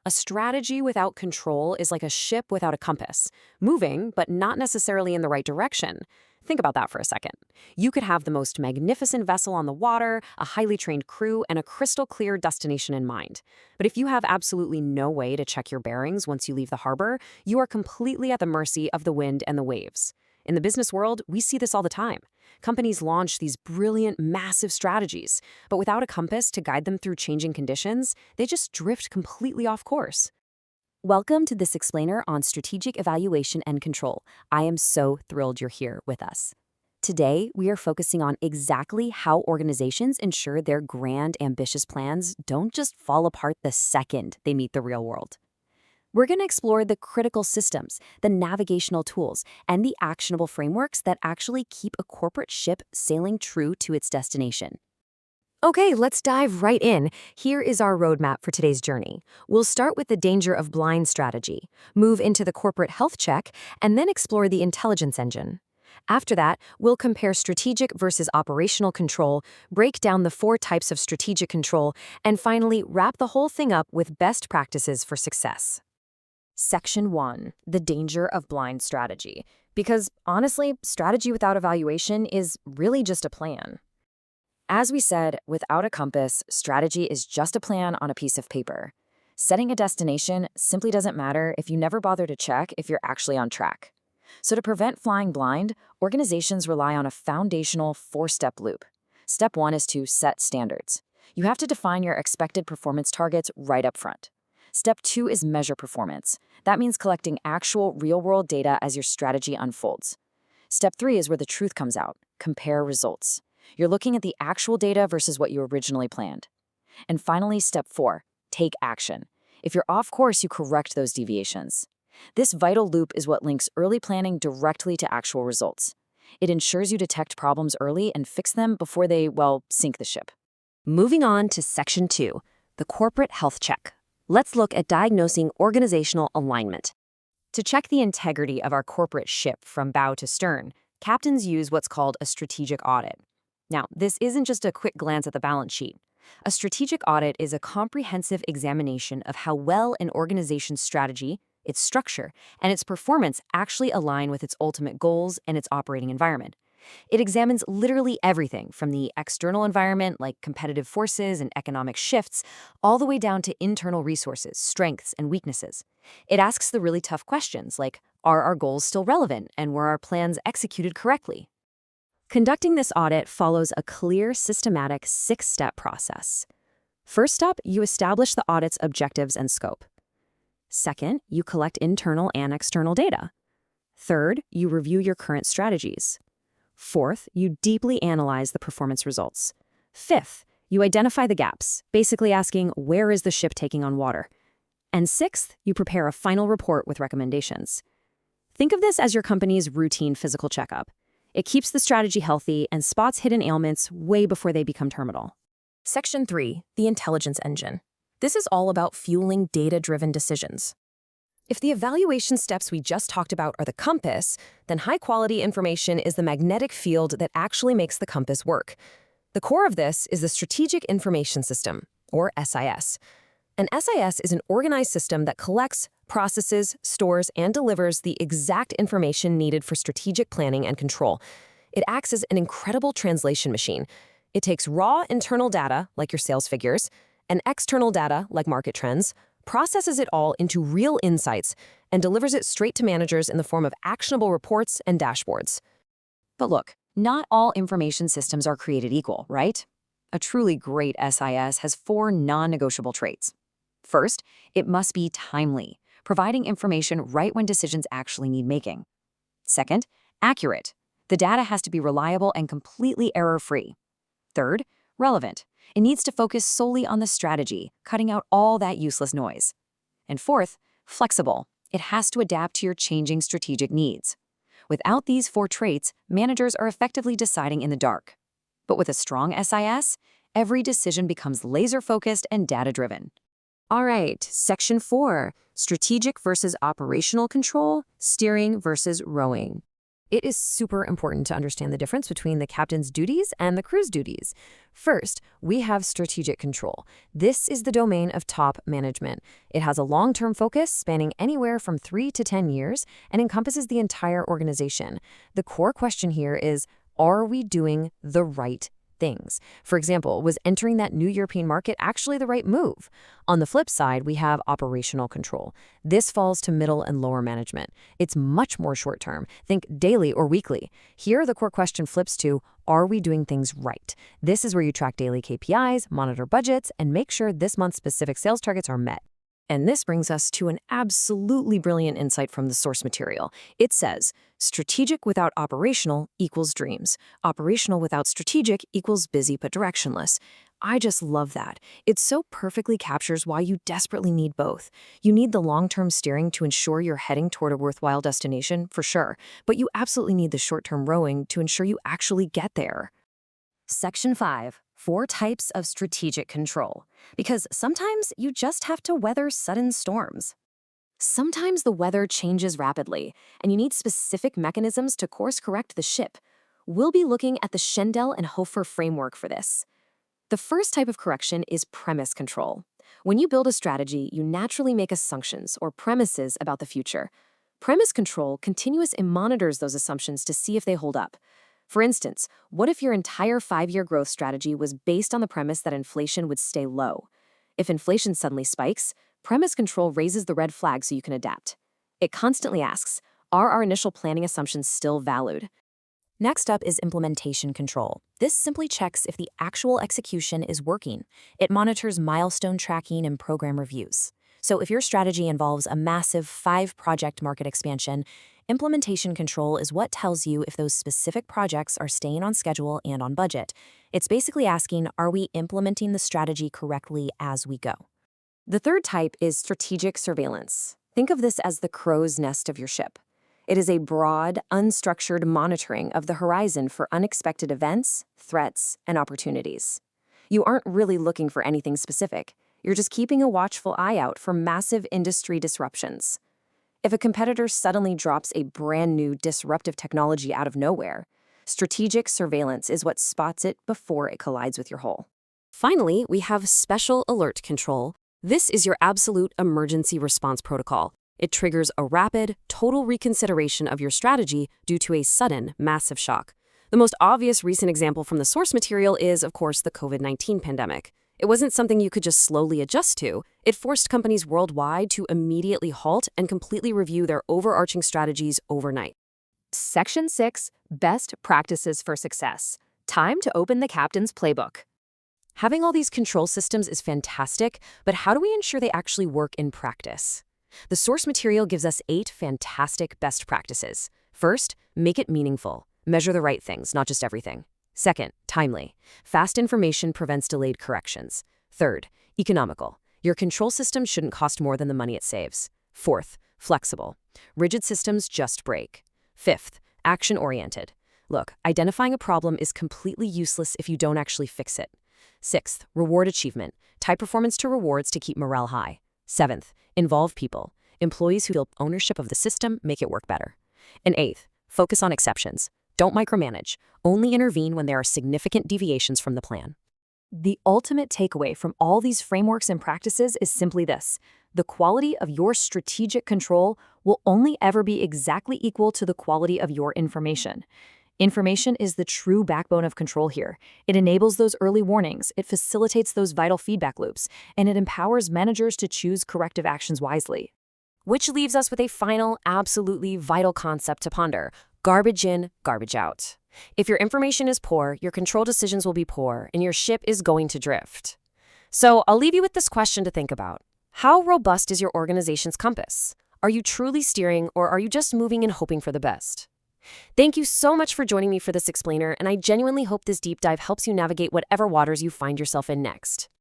A strategy without control is like a ship without a compass, moving, but not necessarily in the right direction. Think about that for a second. You could have the most magnificent vessel on the water, a highly trained crew, and a crystal clear destination in mind. But if you have absolutely no way to check your bearings once you leave the harbor, you are completely at the mercy of the wind and the waves. In the business world, we see this all the time. Companies launch these brilliant, massive strategies, but without a compass to guide them through changing conditions, they just drift completely off course. Welcome to this explainer on strategic evaluation and control. I am so thrilled you're here with us. Today, we are focusing on exactly how organizations ensure their grand, ambitious plans don't just fall apart the second they meet the real world. We're going to explore the critical systems, the navigational tools, and the actionable frameworks that actually keep a corporate ship sailing true to its destination. Okay, let's dive right in. Here is our roadmap for today's journey. We'll start with the danger of blind strategy, move into the corporate health check, and then explore the intelligence engine. After that, we'll compare strategic versus operational control, break down the 4 types of strategic control, and finally wrap the whole thing up with best practices for success. Section 1. The danger of blind strategy. Because honestly, strategy without evaluation is really just a plan. As we said, without a compass, strategy is just a plan on a piece of paper. Setting a destination simply doesn't matter if you never bother to check if you're actually on track. So to prevent flying blind, organizations rely on a foundational 4-step loop. Step 1 is to set standards. You have to define your expected performance targets right up front. Step 2 is measure performance. That means collecting actual real-world data as your strategy unfolds. Step 3 is where the truth comes out. Compare results. You're looking at the actual data versus what you originally planned. And finally, step 4, take action. If you're off course, you correct those deviations. This vital loop is what links early planning directly to actual results. It ensures you detect problems early and fix them before they, sink the ship. Moving on to Section 2, the corporate health check. Let's look at diagnosing organizational alignment. To check the integrity of our corporate ship from bow to stern, captains use what's called a strategic audit. Now, this isn't just a quick glance at the balance sheet. A strategic audit is a comprehensive examination of how well an organization's strategy, its structure, and its performance actually align with its ultimate goals and its operating environment. It examines literally everything from the external environment, like competitive forces and economic shifts, all the way down to internal resources, strengths, and weaknesses. It asks the really tough questions like, are our goals still relevant and were our plans executed correctly? Conducting this audit follows a clear, systematic 6-step process. First up, you establish the audit's objectives and scope. Second, you collect internal and external data. Third, you review your current strategies. Fourth, you deeply analyze the performance results. Fifth, you identify the gaps, basically asking, where is the ship taking on water? And sixth, you prepare a final report with recommendations. Think of this as your company's routine physical checkup. It keeps the strategy healthy and spots hidden ailments way before they become terminal. Section 3, the intelligence engine. This is all about fueling data-driven decisions. If the evaluation steps we just talked about are the compass, then high-quality information is the magnetic field that actually makes the compass work. The core of this is the Strategic Information System, or SIS. An SIS is an organized system that collects, processes, stores, and delivers the exact information needed for strategic planning and control. It acts as an incredible translation machine. It takes raw internal data, like your sales figures, and external data, like market trends, processes it all into real insights, and delivers it straight to managers in the form of actionable reports and dashboards. But look, not all information systems are created equal, right? A truly great SIS has 4 non-negotiable traits. First, it must be timely, providing information right when decisions actually need making. Second, accurate. The data has to be reliable and completely error-free. Third, relevant. It needs to focus solely on the strategy, cutting out all that useless noise. And fourth, flexible. It has to adapt to your changing strategic needs. Without these 4 traits, managers are effectively deciding in the dark. But with a strong SIS, every decision becomes laser-focused and data-driven. All right, Section 4, strategic versus operational control, steering versus rowing. it is super important to understand the difference between the captain's duties and the crew's duties. First, we have strategic control. This is the domain of top management. It has a long-term focus spanning anywhere from 3 to 10 years and encompasses the entire organization. The core question here is, are we doing the right things? For example, was entering that new European market actually the right move? On the flip side, we have operational control. This falls to middle and lower management. It's much more short-term. Think daily or weekly. Here, the core question flips to, are we doing things right? This is where you track daily KPIs, monitor budgets, and make sure this month's specific sales targets are met. And this brings us to an absolutely brilliant insight from the source material. It says, strategic without operational equals dreams. Operational without strategic equals busy but directionless. I just love that. It so perfectly captures why you desperately need both. You need the long-term steering to ensure you're heading toward a worthwhile destination, for sure, but you absolutely need the short-term rowing to ensure you actually get there. Section 5. 4 types of strategic control. Because sometimes you just have to weather sudden storms. Sometimes the weather changes rapidly, and you need specific mechanisms to course-correct the ship. We'll be looking at the Schendel and Hofer framework for this. The first type of correction is premise control. When you build a strategy, you naturally make assumptions or premises about the future. Premise control continuously monitors those assumptions to see if they hold up. For instance, what if your entire 5-year growth strategy was based on the premise that inflation would stay low? If inflation suddenly spikes, premise control raises the red flag so you can adapt. It constantly asks, are our initial planning assumptions still valid? Next up is implementation control. This simply checks if the actual execution is working. It monitors milestone tracking and program reviews. So if your strategy involves a massive 5-project market expansion, implementation control is what tells you if those specific projects are staying on schedule and on budget. It's basically asking, are we implementing the strategy correctly as we go? The third type is strategic surveillance. Think of this as the crow's nest of your ship. It is a broad, unstructured monitoring of the horizon for unexpected events, threats, and opportunities. You aren't really looking for anything specific. You're just keeping a watchful eye out for massive industry disruptions. If a competitor suddenly drops a brand new disruptive technology out of nowhere, strategic surveillance is what spots it before it collides with your hull. Finally, we have special alert control. This is your absolute emergency response protocol. It triggers a rapid, total reconsideration of your strategy due to a sudden, massive shock. The most obvious recent example from the source material is, of course, the COVID-19 pandemic. It wasn't something you could just slowly adjust to. It forced companies worldwide to immediately halt and completely review their overarching strategies overnight. Section 6. Best Practices for Success. Time to open the captain's playbook. Having all these control systems is fantastic, but how do we ensure they actually work in practice? The source material gives us 8 fantastic best practices. First, make it meaningful. Measure the right things, not just everything. Second, timely. Fast information prevents delayed corrections. Third, economical. Your control system shouldn't cost more than the money it saves. Fourth, flexible. Rigid systems just break. Fifth, action-oriented. Look, identifying a problem is completely useless if you don't actually fix it. Sixth, reward achievement. Tie performance to rewards to keep morale high. Seventh, involve people. Employees who feel ownership of the system make it work better. And eighth, focus on exceptions. Don't micromanage. Only intervene when there are significant deviations from the plan. The ultimate takeaway from all these frameworks and practices is simply this. The quality of your strategic control will only ever be exactly equal to the quality of your information. Information is the true backbone of control here. It enables those early warnings, it facilitates those vital feedback loops, and it empowers managers to choose corrective actions wisely. Which leaves us with a final, absolutely vital concept to ponder. Garbage in, garbage out. If your information is poor, your control decisions will be poor, and your ship is going to drift. So I'll leave you with this question to think about. How robust is your organization's compass? Are you truly steering, or are you just moving and hoping for the best? Thank you so much for joining me for this explainer, and I genuinely hope this deep dive helps you navigate whatever waters you find yourself in next.